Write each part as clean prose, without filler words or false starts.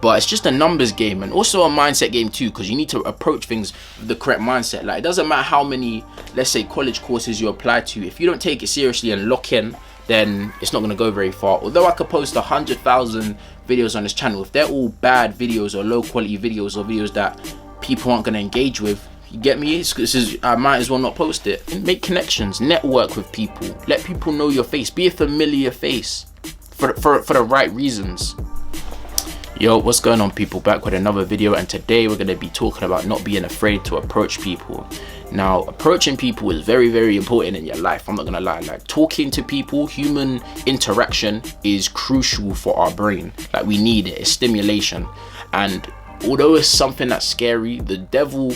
But it's just a numbers game, and also a mindset game too, because you need to approach things with the correct mindset. Like, it doesn't matter how many, let's say, college courses you apply to. If you don't take it seriously and lock in, then it's not going to go very far. Although I could post 100,000 videos on this channel, if they're all bad videos or low quality videos or videos that people aren't going to engage with, you get me? I might as well not post it. Make connections, network with people, let people know your face, be a familiar face for the right reasons. Yo, what's going on, people? Back with another video, and today we're going to be talking about not being afraid to approach people. Now, approaching people is very, very important in your life. I'm not gonna lie. Like, talking to people, human interaction is crucial for our brain. Like, we need it. It's stimulation. And although it's something that's scary, the devil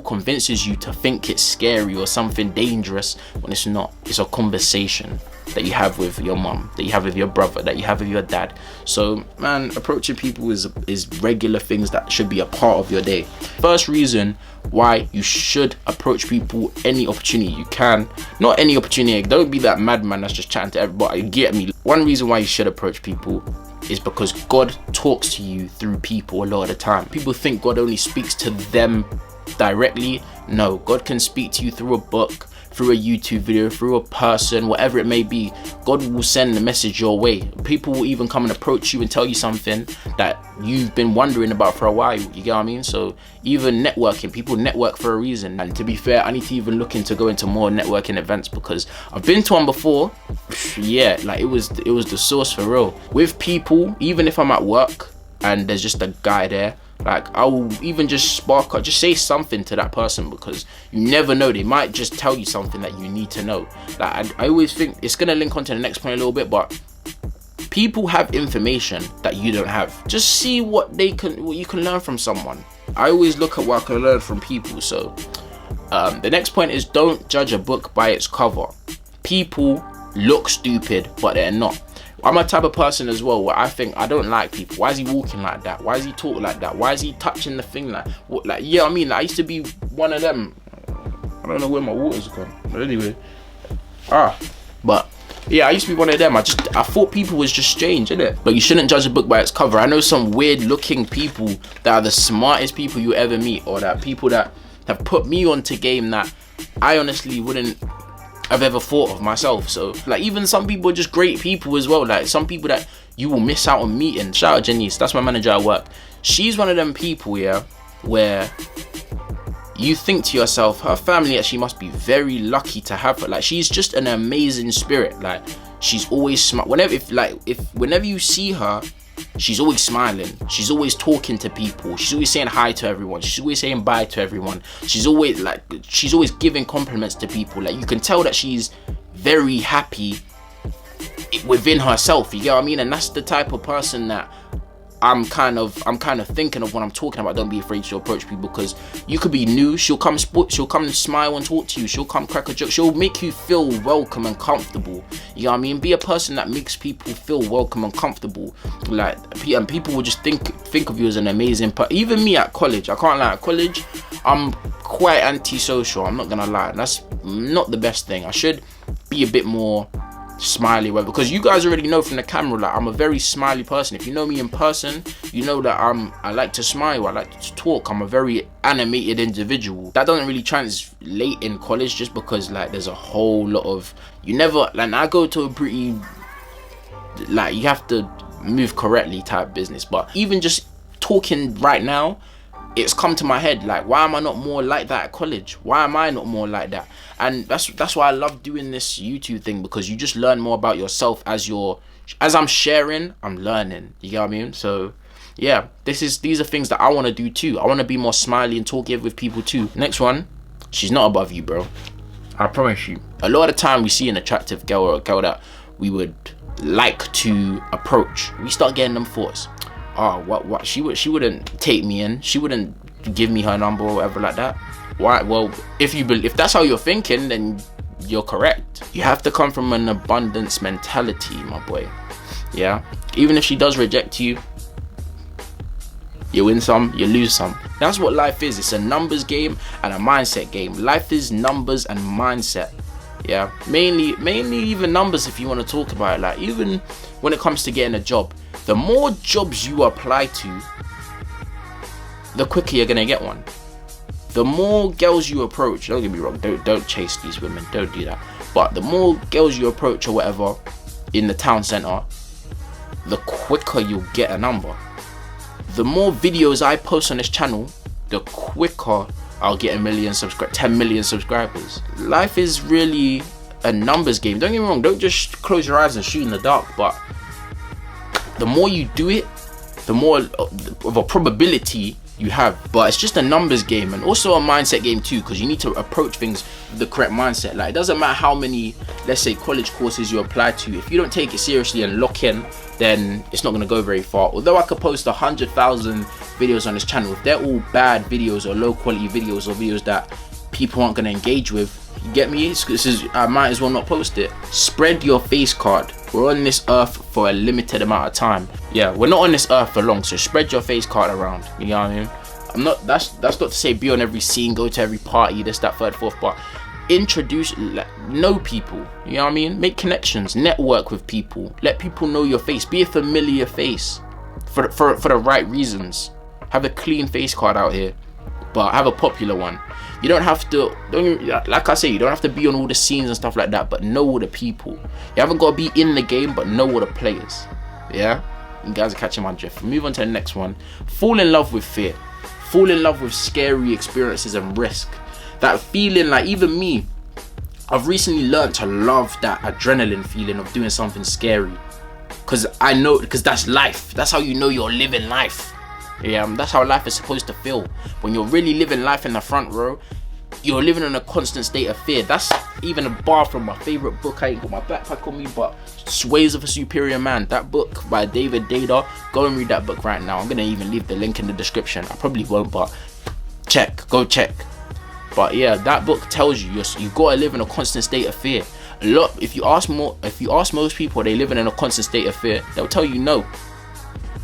convinces you to think it's scary or something dangerous when it's not. It's a conversation that you have with your mom, that you have with your brother, that you have with your dad. So, man, approaching people is regular things that should be a part of your day. First reason why you should approach people any opportunity you can. Not any opportunity. Don't be that madman that's just chatting to everybody. Get me? One reason why you should approach people is because God talks to you through people a lot of the time. People think God only speaks to them directly. No, God can speak to you through a book, through a YouTube video, through a person, whatever it may be. God will send a message your way. People will even come and approach you and tell you something that you've been wondering about for a while. You get what I mean? So even networking, people network for a reason. And to be fair, I need to even look into going to more networking events, because I've been to one before. Yeah, like it was the source for real. With people, even if I'm at work and there's just a guy there, like, I will even just spark or just say something to that person, because you never know, they might just tell you something that you need to know. Like, I always think it's gonna link onto the next point a little bit, but people have information that you don't have. Just see what you can learn from someone. I always look at what I can learn from people. So the next point is, don't judge a book by its cover. People look stupid, but they're not. I'm a type of person as well where I think, I don't like people. Why is he walking like that? Why is he talking like that? Why is he touching the thing like what? Like, yeah, I mean, I used to be one of them. I don't know where my water's gone. But anyway, but yeah, I used to be one of them. I thought people was just strange, innit? But you shouldn't judge a book by its cover. I know some weird looking people that are the smartest people you ever meet, or that people that have put me onto game that I honestly wouldn't I've ever thought of myself. So, like, even some people are just great people as well. Like, some people that you will miss out on meeting. Shout out Janice, that's my manager at work. She's one of them people, yeah, where you think to yourself, her family actually must be very lucky to have her. Like, she's just an amazing spirit. Like, she's always smart. Whenever you see her, she's always smiling. She's always talking to people. She's always saying hi to everyone. She's always saying bye to everyone. She's always giving compliments to people. Like, you can tell that she's very happy within herself. You get what I mean? And that's the type of person that I'm kind of thinking of when I'm talking about don't be afraid to approach people, because you could be new. She'll come and smile and talk to you. She'll come crack a joke. She'll make you feel welcome and comfortable. You know what I mean? Be a person that makes people feel welcome and comfortable. Like, and people will just think of you as an amazing person. Even me at college, I can't lie. At college, I'm quite antisocial. I'm not gonna lie. That's not the best thing. I should be a bit more smiley, because you guys already know from the camera, like, I'm a very smiley person. If you know me in person, you know that I like to smile, I like to talk, I'm a very animated individual. That doesn't really translate in college, just because, like, there's a whole lot of, I go to a pretty, like, you have to move correctly type business. But even just talking right now, it's come to my head, like, why am I not more like that at college? Why am I not more like that? And that's why I love doing this YouTube thing, because you just learn more about yourself as I'm sharing, I'm learning. You get what I mean? So yeah, these are things that I want to do too. I want to be more smiley and talkative with people too. Next one, she's not above you, bro. I promise you. A lot of the time we see an attractive girl or a girl that we would like to approach, we start getting them thoughts. Oh, what? She wouldn't take me in. She wouldn't give me her number or whatever like that. Why? Well, if that's how you're thinking, then you're correct. You have to come from an abundance mentality, my boy. Yeah. Even if she does reject you, you win some, you lose some. That's what life is. It's a numbers game and a mindset game. Life is numbers and mindset. Yeah. Mainly even numbers, if you want to talk about it. Like, even when it comes to getting a job, The more jobs you apply to, the quicker you're gonna get one. The more girls you approach, don't get me wrong, don't chase these women, don't do that. But the more girls you approach or whatever in the town center, the quicker you'll get a number. The more videos I post on this channel, the quicker I'll get 10 million subscribers. Life is really a numbers game. Don't get me wrong, don't just close your eyes and shoot in the dark, but the more you do it, the more of a probability you have. But it's just a numbers game, and also a mindset game too, because you need to approach things with the correct mindset. Like, it doesn't matter how many, let's say, college courses you apply to, if you don't take it seriously and lock in, then it's not going to go very far. Although I could post 100,000 videos on this channel, if they're all bad videos or low quality videos or videos that people aren't going to engage with, you get me? I might as well not post it. Spread your face card. We're on this earth for a limited amount of time. Yeah, we're not on this earth for long, so spread your face card around. You know what I mean? That's not to say be on every scene, go to every party, this, that, third, fourth, but know people. You know what I mean? Make connections, network with people, let people know your face. Be a familiar face for the right reasons. Have a clean face card out here, but have a popular one. You don't have to, like I say, you don't have to be on all the scenes and stuff like that, but know all the people. You haven't got to be in the game, but know all the players. Yeah? You guys are catching my drift. Move on to the next one. Fall in love with fear. Fall in love with scary experiences and risk. That feeling, like, even me, I've recently learned to love that adrenaline feeling of doing something scary. Because that's life. That's how you know you're living life. Yeah, that's how life is supposed to feel. When you're really living life in the front row, you're living in a constant state of fear. That's even a bar from my favorite book. I ain't got my backpack on me, but Ways of a Superior Man. That book by David Dada. Go and read that book right now. I'm gonna even leave the link in the description. I probably won't, but go check. But yeah, that book tells you you gotta live in a constant state of fear. If you ask most people, they living in a constant state of fear, they'll tell you no.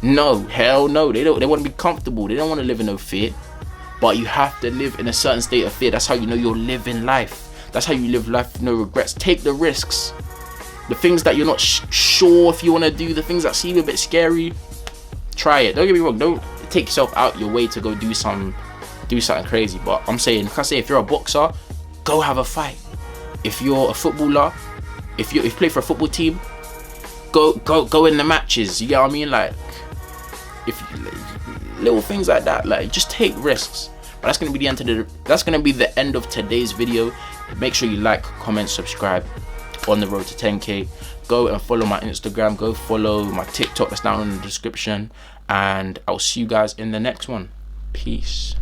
No, hell no. They want to be comfortable. They don't want to live in no fear. But you have to live in a certain state of fear. That's how you know you're living life. That's how you live life with no regrets. Take the risks. The things that you're not sure if you want to do, the things that seem a bit scary, try it. Don't get me wrong. Don't take yourself out your way to go do something crazy. But I'm saying, like I say, if you're a boxer, go have a fight. If you're a footballer, if you play for a football team, go in the matches. You get what I mean? Like, little things like that, like, just take risks. But that's gonna be the end of today's video. Make sure you like, comment, subscribe. On the road to 10k. Go and follow my Instagram, go follow my TikTok, that's down in the description, and I'll see you guys in the next one. Peace.